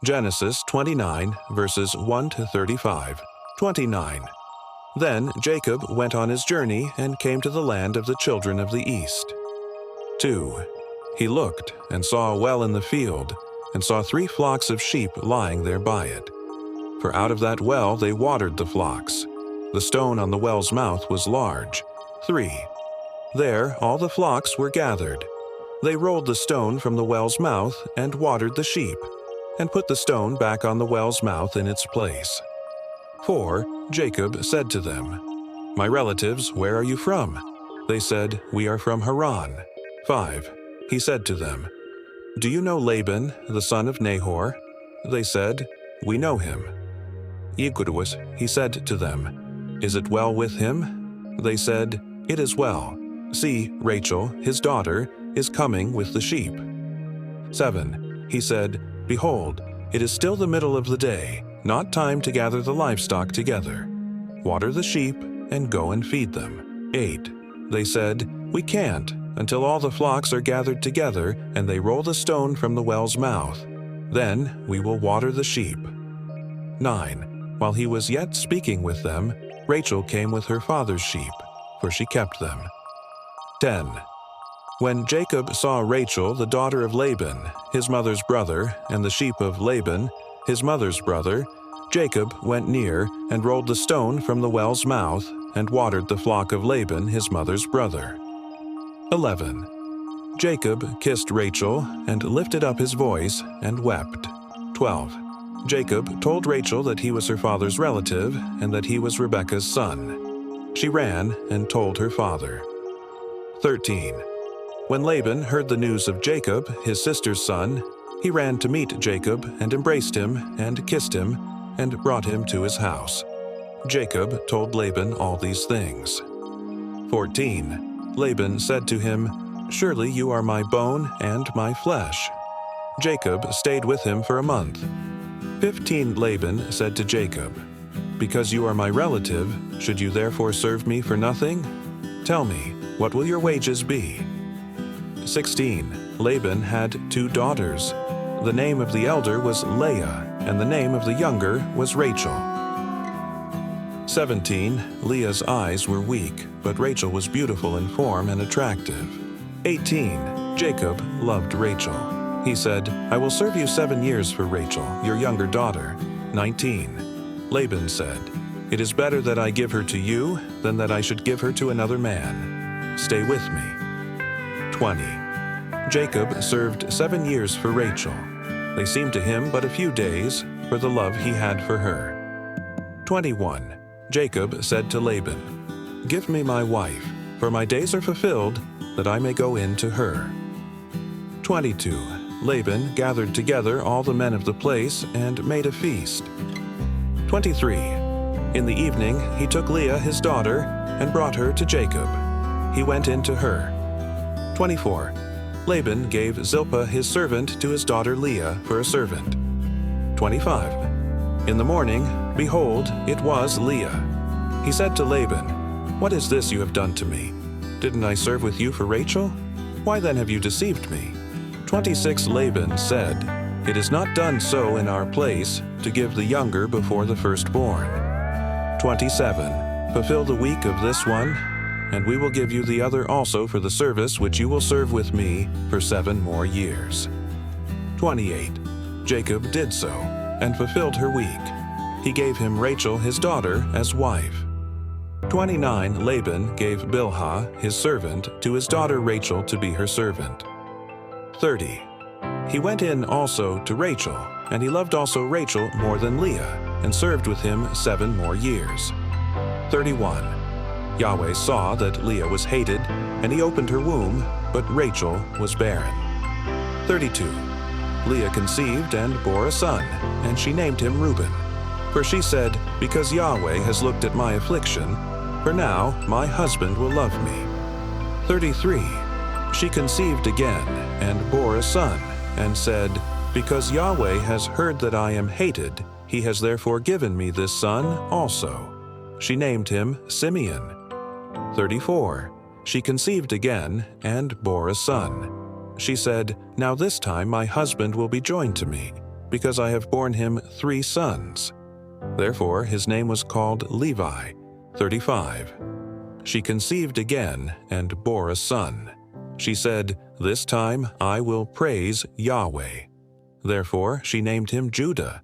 Genesis 29, verses 1 to 35. 29. Then Jacob went on his journey and came to the land of the children of the east. 2. He looked and saw a well in the field, and saw 3 flocks of sheep lying there by it. For out of that well they watered the flocks. The stone on the well's mouth was large. 3. There all the flocks were gathered. They rolled the stone from the well's mouth and watered the sheep, and put the stone back on the well's mouth in its place. 4. Jacob said to them, "My relatives, where are you from?" They said, "We are from Haran." 5. He said to them, "Do you know Laban, the son of Nahor?" They said, "We know him." Yigudwis, he said to them, "Is it well with him?" They said, "It is well. See, Rachel, his daughter, is coming with the sheep." 7. He said, "Behold, it is still the middle of the day, not time to gather the livestock together. Water the sheep and go and feed them." 8. They said, "We can't, until all the flocks are gathered together and they roll the stone from the well's mouth. Then we will water the sheep." 9. While he was yet speaking with them, Rachel came with her father's sheep, for she kept them. 10. When Jacob saw Rachel, the daughter of Laban, his mother's brother, and the sheep of Laban, his mother's brother, Jacob went near and rolled the stone from the well's mouth and watered the flock of Laban, his mother's brother. 11. Jacob kissed Rachel and lifted up his voice and wept. 12. Jacob told Rachel that he was her father's relative and that he was Rebekah's son. She ran and told her father. 13. When Laban heard the news of Jacob, his sister's son, he ran to meet Jacob and embraced him and kissed him and brought him to his house. Jacob told Laban all these things. 14. Laban said to him, "Surely you are my bone and my flesh." Jacob stayed with him for a month. 15. Laban said to Jacob, "Because you are my relative, should you therefore serve me for nothing? Tell me, what will your wages be?" 16. Laban had 2 daughters. The name of the elder was Leah, and the name of the younger was Rachel. 17. Leah's eyes were weak, but Rachel was beautiful in form and attractive. 18. Jacob loved Rachel. He said, "I will serve you 7 years for Rachel, your younger daughter." 19. Laban said, "It is better that I give her to you than that I should give her to another man. Stay with me." 20. Jacob served 7 years for Rachel. They seemed to him but a few days for the love he had for her. 21. Jacob said to Laban, "Give me my wife, for my days are fulfilled, that I may go in to her." 22. Laban gathered together all the men of the place and made a feast. 23. In the evening he took Leah his daughter and brought her to Jacob. He went in to her. 24. Laban gave Zilpah his servant to his daughter Leah for a servant. 25. In the morning, behold, it was Leah. He said to Laban, "What is this you have done to me? Didn't I serve with you for Rachel? Why then have you deceived me?" 26. Laban said, "It is not done so in our place, to give the younger before the firstborn." 27. Fulfill the week of this one, and we will give you the other also for the service which you will serve with me for 7 more years. 28. Jacob did so, and fulfilled her week. He gave him Rachel his daughter as wife. 29. Laban gave Bilhah his servant to his daughter Rachel to be her servant. 30. He went in also to Rachel, and he loved also Rachel more than Leah, and served with him 7 more years. 31. Yahweh saw that Leah was hated, and he opened her womb, but Rachel was barren. 32. Leah conceived and bore a son, and she named him Reuben. For she said, "Because Yahweh has looked at my affliction, for now my husband will love me." 33. She conceived again, and bore a son, and said, "Because Yahweh has heard that I am hated, he has therefore given me this son also." She named him Simeon. 34. She conceived again, and bore a son. She said, "Now this time my husband will be joined to me." because I have borne him 3 sons. Therefore his name was called Levi. 35. She conceived again and bore a son. She said, "This time I will praise Yahweh." Therefore she named him Judah.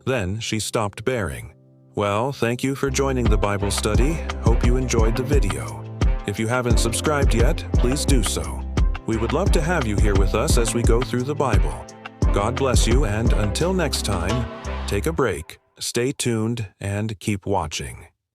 Then she stopped bearing. Well, thank you for joining the Bible study. Hope you enjoyed the video. If you haven't subscribed yet, please do so. We would love to have you here with us as we go through the Bible. God bless you, and until next time, take a break, stay tuned, and keep watching.